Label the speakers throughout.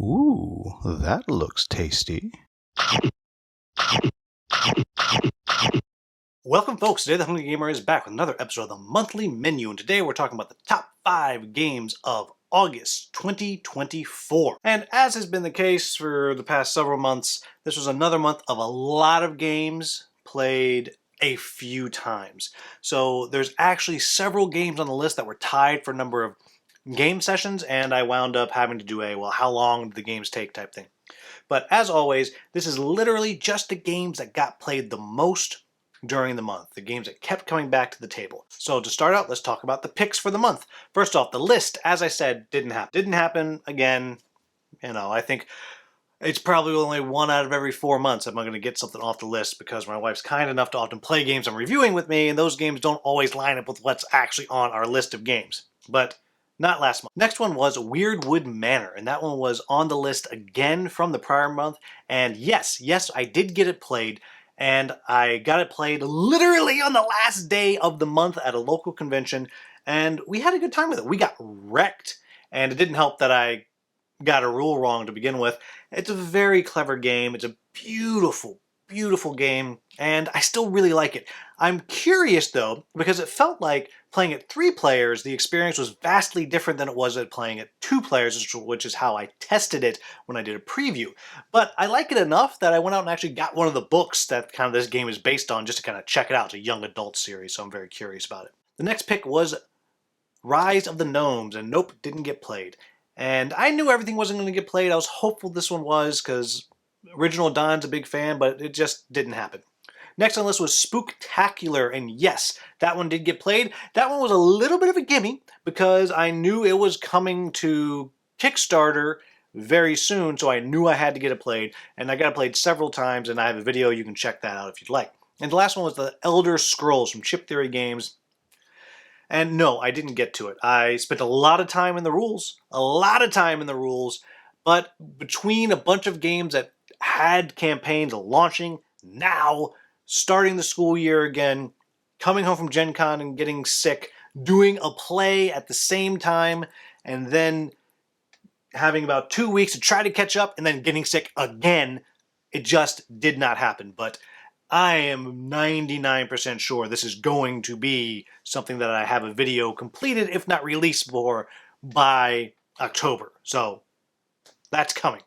Speaker 1: Ooh, that looks tasty. Welcome, folks. Today, The Hungry Gamer is back with another episode of the Monthly Menu, and today we're talking about the top 5 games of August 2024. And as has been the case for the past several months, this was another month of a lot of games played a few times. So there's actually several games on the list that were tied for a number of game sessions, and I wound up having to do a, well, how long did the games take type thing. But as always, this is literally just the games that got played the most during the month, the games that kept coming back to the table. So to start out, let's talk about the picks for the month. First off, the list, as I said, didn't happen. Didn't happen again. I think it's probably only 1 out of every 4 months I'm going to get something off the list because my wife's kind enough to often play games I'm reviewing with me, and those games don't always line up with what's actually on our list of games. But not last month. Next one was Weirdwood Manor, and that one was on the list again from the prior month. And yes, I did get it played, and I got it played literally on the last day of the month at a local convention, and we had a good time with it. We got wrecked, and it didn't help that I got a rule wrong to begin with. It's a very clever game. It's a beautiful, beautiful game, and I still really like it. I'm curious, though, because it felt like playing at 3 players, the experience was vastly different than it was at playing at 2 players, which is how I tested it when I did a preview. But I like it enough that I went out and actually got one of the books that kind of this game is based on just to kind of check it out. It's a young adult series, so I'm very curious about it. The next pick was Rise of the Gnomes, and nope, didn't get played. And I knew everything wasn't going to get played. I was hopeful this one was, because Original Don's a big fan, but it just didn't happen. Next on the list was Spooktacular, and yes, that one did get played. That one was a little bit of a gimme, because I knew it was coming to Kickstarter very soon, so I knew I had to get it played, and I got it played several times, and I have a video. You can check that out if you'd like. And the last one was the Elder Scrolls from Chip Theory Games. And no, I didn't get to it. I spent a lot of time in the rules, but between a bunch of games that had campaigns launching, now, starting the school year again, coming home from Gen Con and getting sick, doing a play at the same time, and then having about 2 weeks to try to catch up, and then getting sick again, it just did not happen. But I am 99% sure this is going to be something that I have a video completed, if not released for, by October. So that's coming.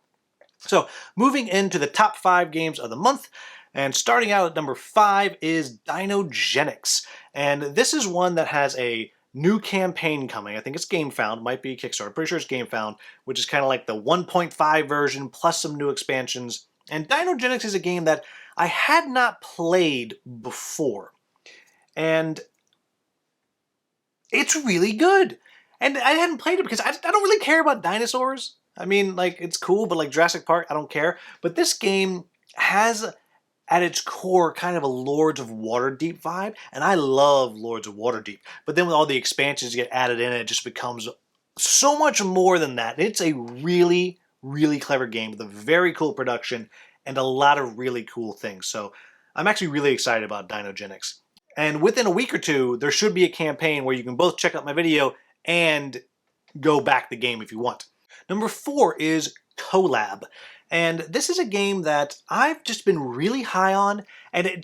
Speaker 1: So moving into the top 5 games of the month, and starting out at number 5 is Dinogenics. And this is one that has a new campaign coming. I think it's GameFound, might be Kickstarter. Pretty sure it's GameFound, which is kind of like the 1.5 version plus some new expansions. And Dinogenics is a game that I had not played before. And it's really good. And I hadn't played it because I don't really care about dinosaurs. I mean, like, it's cool, but like Jurassic Park, I don't care. But this game has at its core kind of a Lords of Waterdeep vibe, and I love Lords of Waterdeep. But then with all the expansions get added in, it just becomes so much more than that. It's a really, really clever game with a very cool production and a lot of really cool things. So I'm actually really excited about Dinogenics. And within a week or two, there should be a campaign where you can both check out my video and go back the game if you want. Number 4 is Collab. And this is a game that I've just been really high on, and it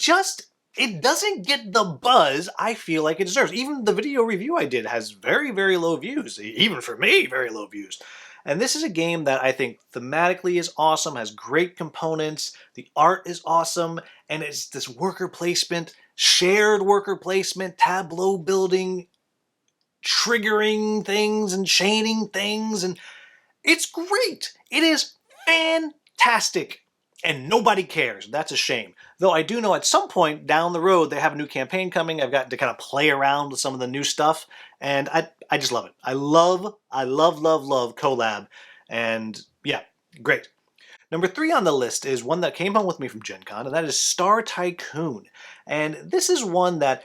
Speaker 1: doesn't get the buzz I feel like it deserves. Even the video review I did has very, very low views. Even for me, very low views. And this is a game that I think thematically is awesome, has great components, the art is awesome, and it's this worker placement, shared worker placement, tableau building, triggering things and chaining things, and it's great. It is fantastic. And nobody cares. That's a shame. Though I do know at some point down the road they have a new campaign coming. I've gotten to kind of play around with some of the new stuff, and I just love it. I love Collab, and yeah, great. Number 3 on the list is one that came home with me from Gen Con, and that is Star Tycoon. And this is one that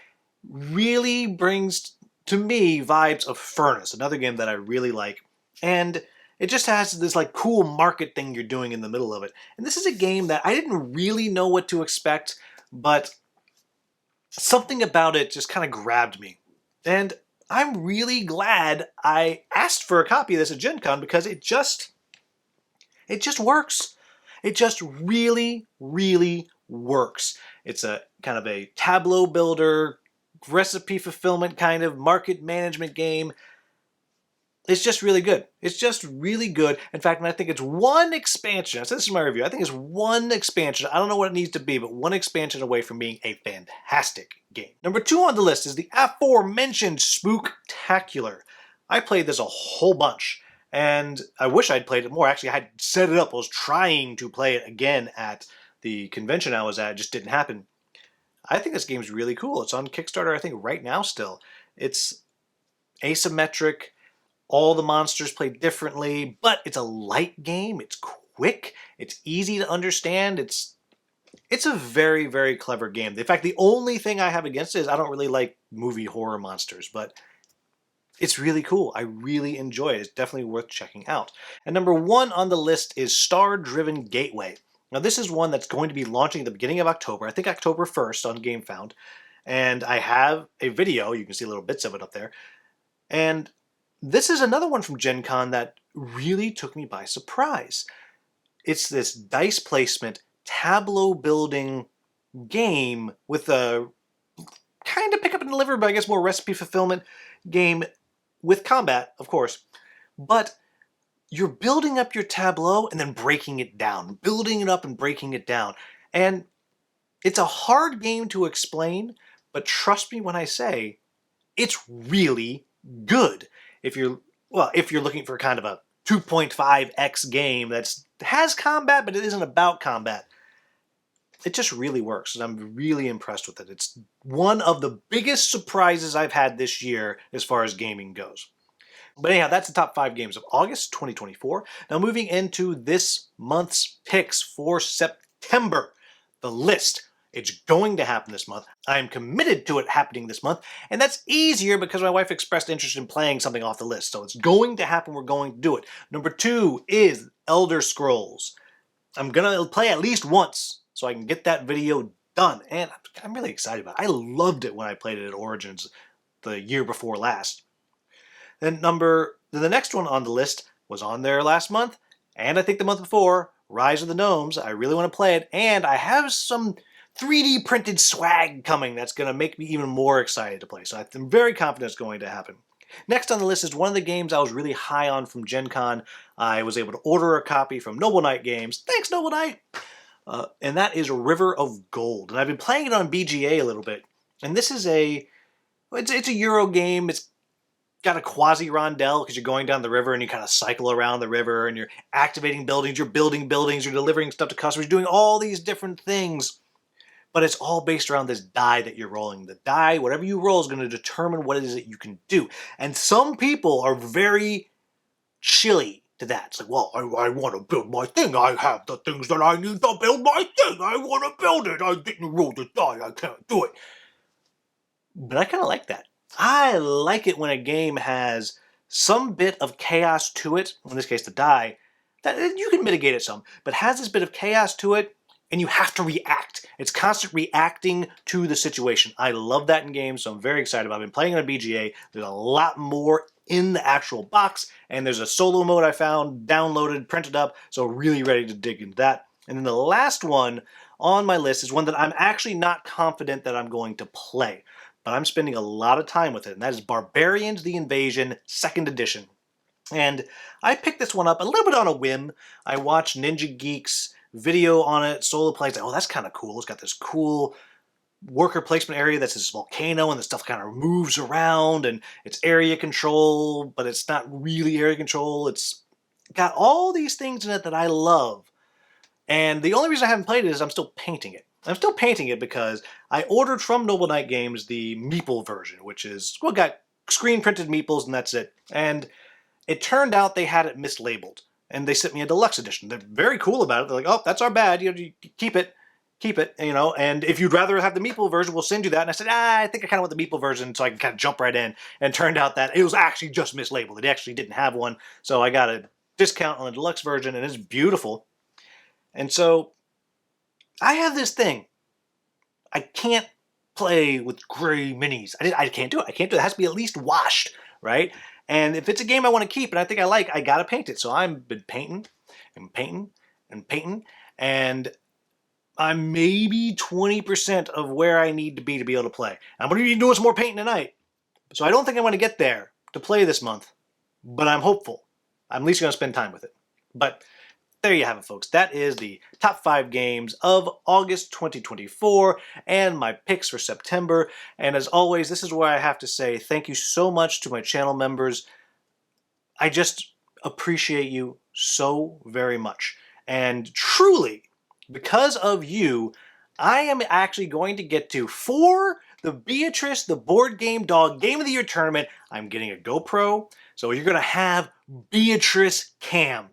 Speaker 1: really brings to me vibes of Furnace, another game that I really like. And it just has this like cool market thing you're doing in the middle of it. And this is a game that I didn't really know what to expect, but something about it just kind of grabbed me. And I'm really glad I asked for a copy of this at Gen Con because it just It just works. It just really, really works. It's a kind of a tableau builder, recipe fulfillment kind of market management game. It's just really good. It's just really good. In fact, I think it's one expansion. So this is my review. I think it's one expansion. I don't know what it needs to be, but one expansion away from being a fantastic game. Number 2 on the list is the aforementioned Spooktacular. I played this a whole bunch, and I wish I'd played it more. Actually, I had set it up. I was trying to play it again at the convention I was at. It just didn't happen. I think this game's really cool. It's on Kickstarter, I think, right now still. It's asymmetric. All the monsters play differently, but it's a light game. It's quick. It's easy to understand. It's a very, very clever game. In fact, the only thing I have against it is I don't really like movie horror monsters, but it's really cool. I really enjoy it. It's definitely worth checking out. And number 1 on the list is Star Driven Gateway. Now, this is one that's going to be launching at the beginning of October. I think October 1st on GameFound. And I have a video. You can see little bits of it up there. And this is another one from Gen Con that really took me by surprise. It's this dice placement, tableau building game with a kind of pick up and deliver, but I guess more recipe fulfillment game with combat, of course. But you're building up your tableau and then breaking it down, building it up and breaking it down. And it's a hard game to explain, but trust me when I say it's really good. If you're looking for kind of a 2.5x game that has combat, but it isn't about combat, it just really works, and I'm really impressed with it. It's one of the biggest surprises I've had this year as far as gaming goes. But anyhow, that's the top 5 games of August 2024. Now moving into this month's picks for September. The list. It's going to happen this month. I am committed to it happening this month, and that's easier because my wife expressed interest in playing something off the list. So it's going to happen. We're going to do it. Number 2 is Elder Scrolls. I'm going to play at least once so I can get that video done, and I'm really excited about it. I loved it when I played it at Origins the year before last. Then the next one on the list was on there last month, and I think the month before, Rise of the Gnomes. I really want to play it, and I have some 3D printed swag coming that's going to make me even more excited to play. So I'm very confident it's going to happen. Next on the list is one of the games I was really high on from Gen Con. I was able to order a copy from Noble Knight Games. Thanks, Noble Knight! And that is River of Gold. And I've been playing it on BGA a little bit. And this is it's a Euro game. It's got a quasi-rondel because you're going down the river and you kind of cycle around the river and you're activating buildings, you're building buildings, you're delivering stuff to customers, you're doing all these different things. But it's all based around this die that you're rolling. The die, whatever you roll, is going to determine what it is that you can do. And some people are very chilly to that. It's like, well, I want to build my thing. I have the things that I need to build my thing. I want to build it. I didn't roll the die. I can't do it. But I kind of like that. I like it when a game has some bit of chaos to it, in this case the die, that you can mitigate it some, but has this bit of chaos to it, and you have to react. It's constant reacting to the situation. I love that in games, so I'm very excited about it. I've been playing it on BGA. There's a lot more in the actual box, and there's a solo mode I found, downloaded, printed up, so really ready to dig into that. And then the last one on my list is one that I'm actually not confident that I'm going to play, but I'm spending a lot of time with it, and that is Barbarians: The Invasion, 2nd edition. And I picked this one up a little bit on a whim. I watched Ninja Geek's video on it, solo plays. Oh, that's kind of cool. It's got this cool worker placement area that's this volcano, and the stuff kind of moves around, and it's area control, but it's not really area control. It's got all these things in it that I love. And the only reason I haven't played it is I'm still painting it. I'm still painting it because I ordered from Noble Knight Games the Meeple version, which is, well, got screen printed meeples and that's it. And it turned out they had it mislabeled. And they sent me a deluxe edition. They're very cool about it. They're like, oh, that's our bad. You keep it. Keep it, and if you'd rather have the Meeple version, we'll send you that. And I said, I think I kind of want the Meeple version so I can kind of jump right in. And it turned out that it was actually just mislabeled. It actually didn't have one. So I got a discount on the deluxe version, and it's beautiful. And so I have this thing. I can't play with gray minis. I can't do it. I can't do it. It has to be at least washed, right? And if it's a game I want to keep and I think I like, I got to paint it. So I've been painting. and painting and painting, and I'm maybe 20% of where I need to be able to play. I'm going to be doing some more painting tonight, so I don't think I'm going to get there to play this month, but I'm hopeful. I'm at least going to spend time with it. But there you have it, folks. That is the top 5 games of August 2024 and my picks for September. And as always, this is where I have to say thank you so much to my channel members. I just appreciate you so very much. And truly, because of you, I am actually going to get to, for the Beatrice the Board Game Dog Game of the Year tournament, I'm getting a GoPro. So you're going to have Beatrice Cam.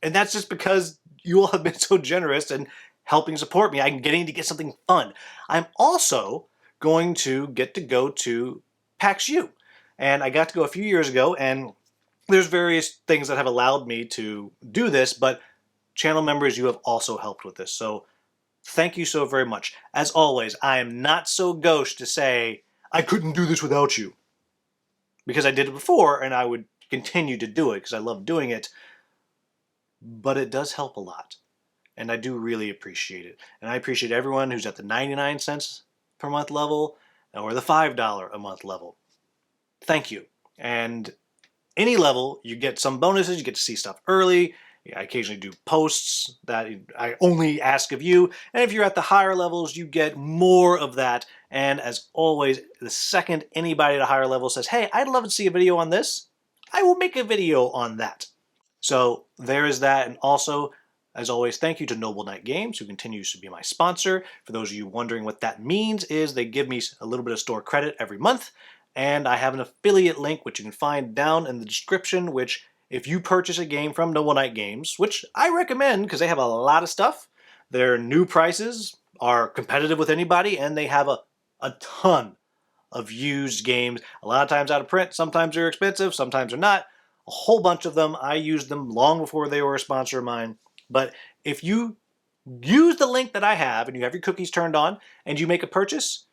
Speaker 1: And that's just because you all have been so generous in helping support me. I'm getting to get something fun. I'm also going to get to go to PAX U. And I got to go a few years ago, and there's various things that have allowed me to do this, but channel members, you have also helped with this. So thank you so very much. As always, I am not so gauche to say, I couldn't do this without you. Because I did it before, and I would continue to do it because I love doing it. But it does help a lot. And I do really appreciate it. And I appreciate everyone who's at the 99 cents per month level or the $5 a month level. Thank you. And any level, you get some bonuses, you get to see stuff early. I occasionally do posts that I only ask of you. And if you're at the higher levels, you get more of that. And as always, the second anybody at a higher level says, hey, I'd love to see a video on this, I will make a video on that. So there is that. And also, as always, thank you to Noble Knight Games, who continues to be my sponsor. For those of you wondering what that means, is they give me a little bit of store credit every month. And I have an affiliate link, which you can find down in the description, which if you purchase a game from Noble Knight Games, which I recommend because they have a lot of stuff, their new prices are competitive with anybody, and they have a ton of used games, a lot of times out of print. Sometimes they're expensive, sometimes they're not. A whole bunch of them. I used them long before they were a sponsor of mine. But if you use the link that I have and you have your cookies turned on and you make a purchase,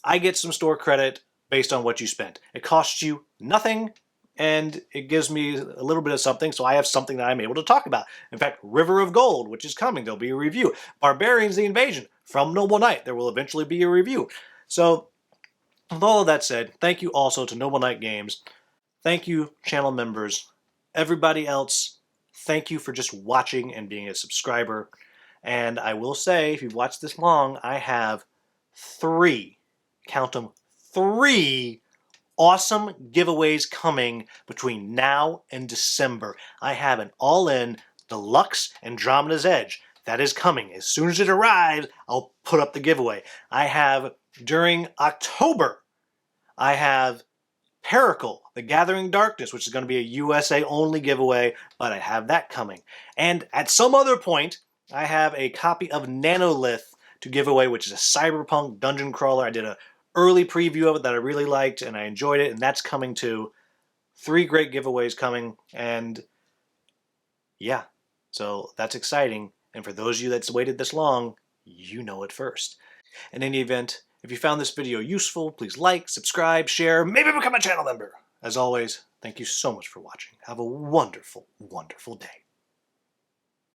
Speaker 1: I get some store credit based on what you spent. It costs you nothing, and it gives me a little bit of something, so I have something that I'm able to talk about. In fact, River of Gold, which is coming, there'll be a review. Barbarians: The Invasion from Noble Knight, there will eventually be a review. So with all of that said, thank you also to Noble Knight Games. Thank you, channel members. Everybody else, thank you for just watching and being a subscriber. And I will say, if you've watched this long, I have 3, count them, 3 awesome giveaways coming between now and December. I have an all-in Deluxe Andromeda's Edge. That is coming. As soon as it arrives, I'll put up the giveaway. I have, during October, I have Paracle, The Gathering Darkness, which is going to be a USA-only giveaway, but I have that coming. And at some other point, I have a copy of Nanolith to give away, which is a cyberpunk dungeon crawler. I did an early preview of it that I really liked, and I enjoyed it, and that's coming too. 3 great giveaways coming, and yeah, so that's exciting. And for those of you that's waited this long, you know it first. In any event, if you found this video useful, please like, subscribe, share, maybe become a channel member. As always, thank you so much for watching. Have a wonderful, wonderful day.